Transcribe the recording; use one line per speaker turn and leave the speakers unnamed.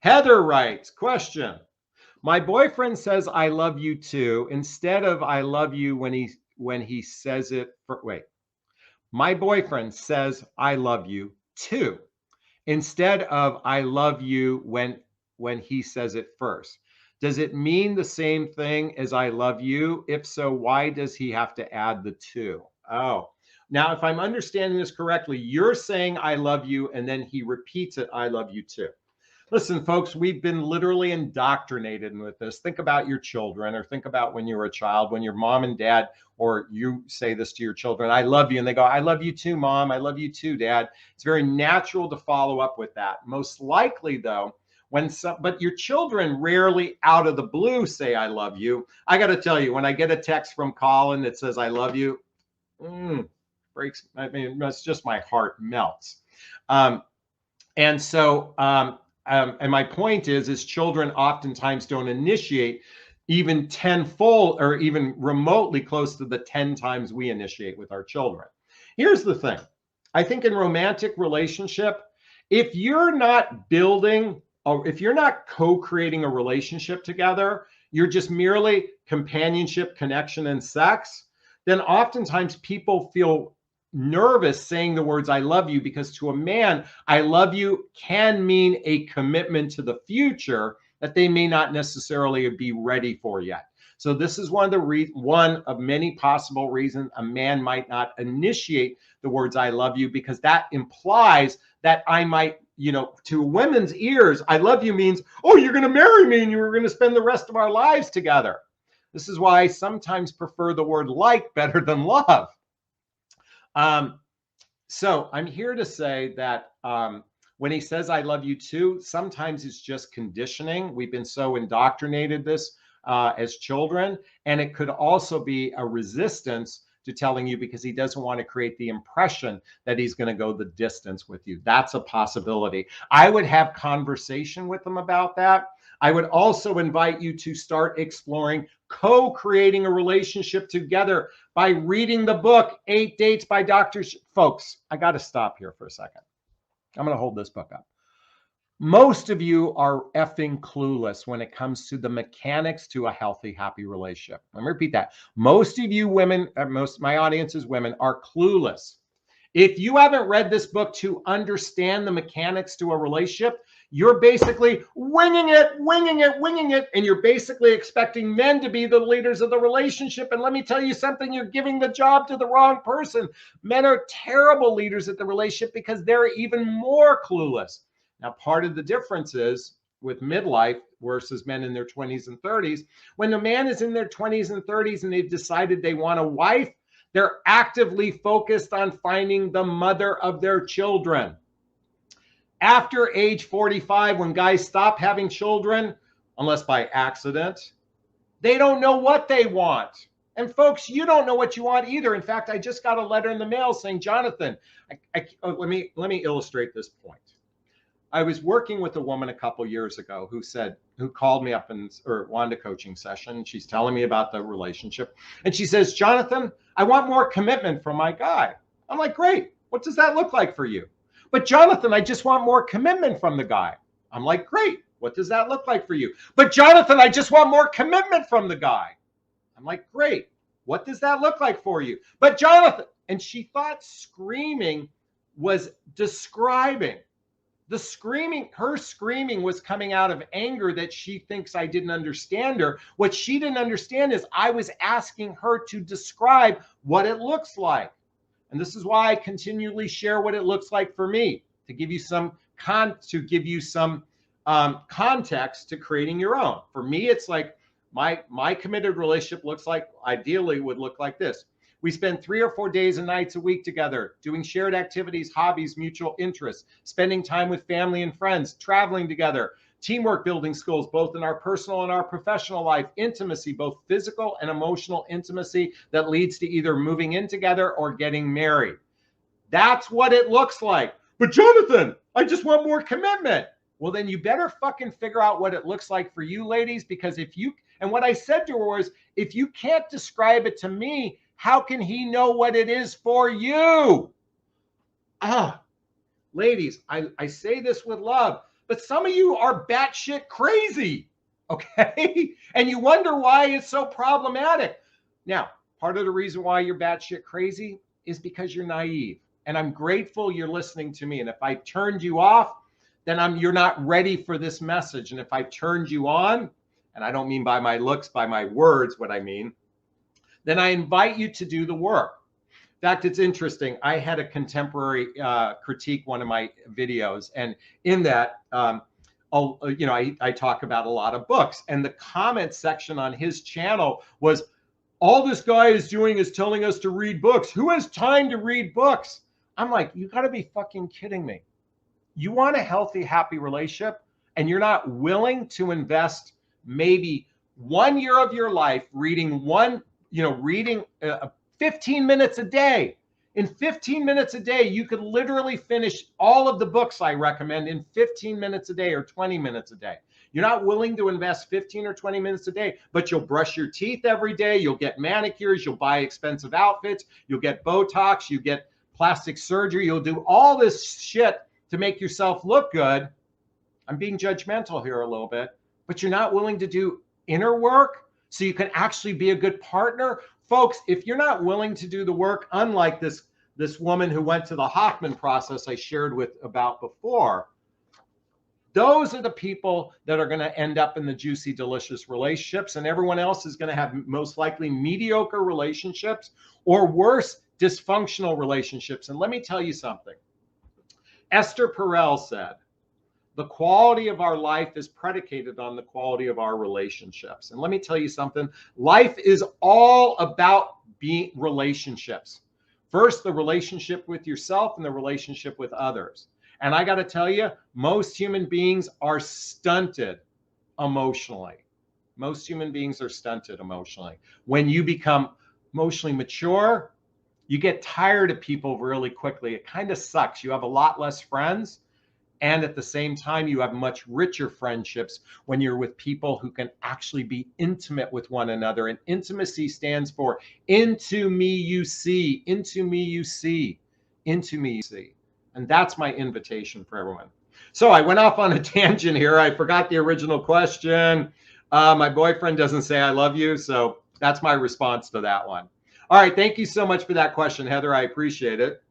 Heather writes, question. My boyfriend says I love you too instead of I love you when he says it for wait. My boyfriend says I love you too instead of I love you when he says it first. Does it mean the same thing as I love you? If so, why does he have to add the two? Oh, now if I'm understanding this correctly, you're saying I love you and then he repeats it, I love you too. Listen, folks, we've been literally indoctrinated with this. Think about your children, or think about when you were a child, when your mom and dad, or you say this to your children, I love you. And they go, I love you too, mom. I love you too, dad. It's very natural to follow up with that. Most likely, though, but your children rarely out of the blue say, I love you. I got to tell you, when I get a text from Colin that says, I love you, breaks. I mean, that's just my heart melts. And so, and my point is children oftentimes don't initiate even tenfold or even remotely close to the 10 times we initiate with our children. Here's the thing. I think in romantic relationship, if you're not building or if you're not co-creating a relationship together, you're just merely companionship, connection, and sex, then oftentimes people feel nervous saying the words I love you, because to a man, I love you can mean a commitment to the future that they may not necessarily be ready for yet. So this is one of many possible reasons a man might not initiate the words I love you, because that implies that I might, to women's ears, I love you means, oh, you're going to marry me and you're going to spend the rest of our lives together. This is why I sometimes prefer the word like better than love. So I'm here to say that when he says, I love you too, sometimes it's just conditioning. We've been so indoctrinated this as children, and it could also be a resistance to telling you because he doesn't want to create the impression that he's going to go the distance with you. That's a possibility. I would have conversation with them about that. I would also invite you to start exploring co-creating a relationship together by reading the book, 8 Dates by Dr. Folks, I got to stop here for a second. I'm going to hold this book up. Most of you are effing clueless when it comes to the mechanics to a healthy, happy relationship. Let me repeat that. Most of you women, most of my audience is women, are clueless. If you haven't read this book to understand the mechanics to a relationship, you're basically winging it, and you're basically expecting men to be the leaders of the relationship. And let me tell you something, you're giving the job to the wrong person. Men are terrible leaders at the relationship because they're even more clueless. Now, part of the difference is with midlife versus men in their 20s and 30s. When a man is in their 20s and 30s and they've decided they want a wife, they're actively focused on finding the mother of their children. After age 45, when guys stop having children, unless by accident, they don't know what they want. And folks, you don't know what you want either. In fact, I just got a letter in the mail saying, Jonathan, let me illustrate this point. I was working with a woman a couple years ago who called me up or wanted a coaching session. She's telling me about the relationship. And she says, Jonathan, I want more commitment from my guy. I'm like, great. What does that look like for you? But Jonathan, I just want more commitment from the guy. I'm like, great. What does that look like for you? But Jonathan, I just want more commitment from the guy. I'm like, great. What does that look like for you? But Jonathan, and she thought screaming was describing. Her screaming was coming out of anger that she thinks I didn't understand her. What she didn't understand is I was asking her to describe what it looks like. And this is why I continually share what it looks like for me, to give you some context to creating your own. For me, it's like my committed relationship looks like, ideally would look like this. We spend 3 or 4 days and nights a week together, doing shared activities, hobbies, mutual interests, spending time with family and friends, traveling together, teamwork building skills, both in our personal and our professional life, intimacy, both physical and emotional intimacy that leads to either moving in together or getting married. That's what it looks like. But Jonathan, I just want more commitment. Well, then you better fucking figure out what it looks like for you, ladies, because and what I said to her was, if you can't describe it to me, how can he know what it is for you? Ladies, I say this with love, but some of you are batshit crazy, okay? And you wonder why it's so problematic. Now, part of the reason why you're batshit crazy is because you're naive. And I'm grateful you're listening to me. And if I turned you off, then you're not ready for this message. And if I turned you on, and I don't mean by my looks, by my words, what I mean, then I invite you to do the work. In fact, it's interesting. I had a contemporary critique one of my videos, and in that, I talk about a lot of books, and the comment section on his channel was, all this guy is doing is telling us to read books. Who has time to read books? I'm like, you got to be fucking kidding me. You want a healthy, happy relationship, and you're not willing to invest maybe 1 year of your life reading 15 minutes a day. In 15 minutes a day, you could literally finish all of the books I recommend in 15 minutes a day or 20 minutes a day. You're not willing to invest 15 or 20 minutes a day, but you'll brush your teeth every day. You'll get manicures. You'll buy expensive outfits. You'll get Botox. You get plastic surgery. You'll do all this shit to make yourself look good. I'm being judgmental here a little bit, but you're not willing to do inner work so you can actually be a good partner. Folks, if you're not willing to do the work, unlike this woman who went to the Hoffman process I shared about before, those are the people that are going to end up in the juicy, delicious relationships, and everyone else is going to have most likely mediocre relationships or worse, dysfunctional relationships. And let me tell you something. Esther Perel said, the quality of our life is predicated on the quality of our relationships. And let me tell you something. Life is all about being relationships. First, the relationship with yourself and the relationship with others. And I got to tell you, most human beings are stunted emotionally. Most human beings are stunted emotionally. When you become emotionally mature, you get tired of people really quickly. It kind of sucks. You have a lot less friends. And at the same time, you have much richer friendships when you're with people who can actually be intimate with one another. And intimacy stands for into me you see, into me you see, into me you see. And that's my invitation for everyone. So I went off on a tangent here. I forgot the original question. My boyfriend doesn't say I love you. So that's my response to that one. All right. Thank you so much for that question, Heather. I appreciate it.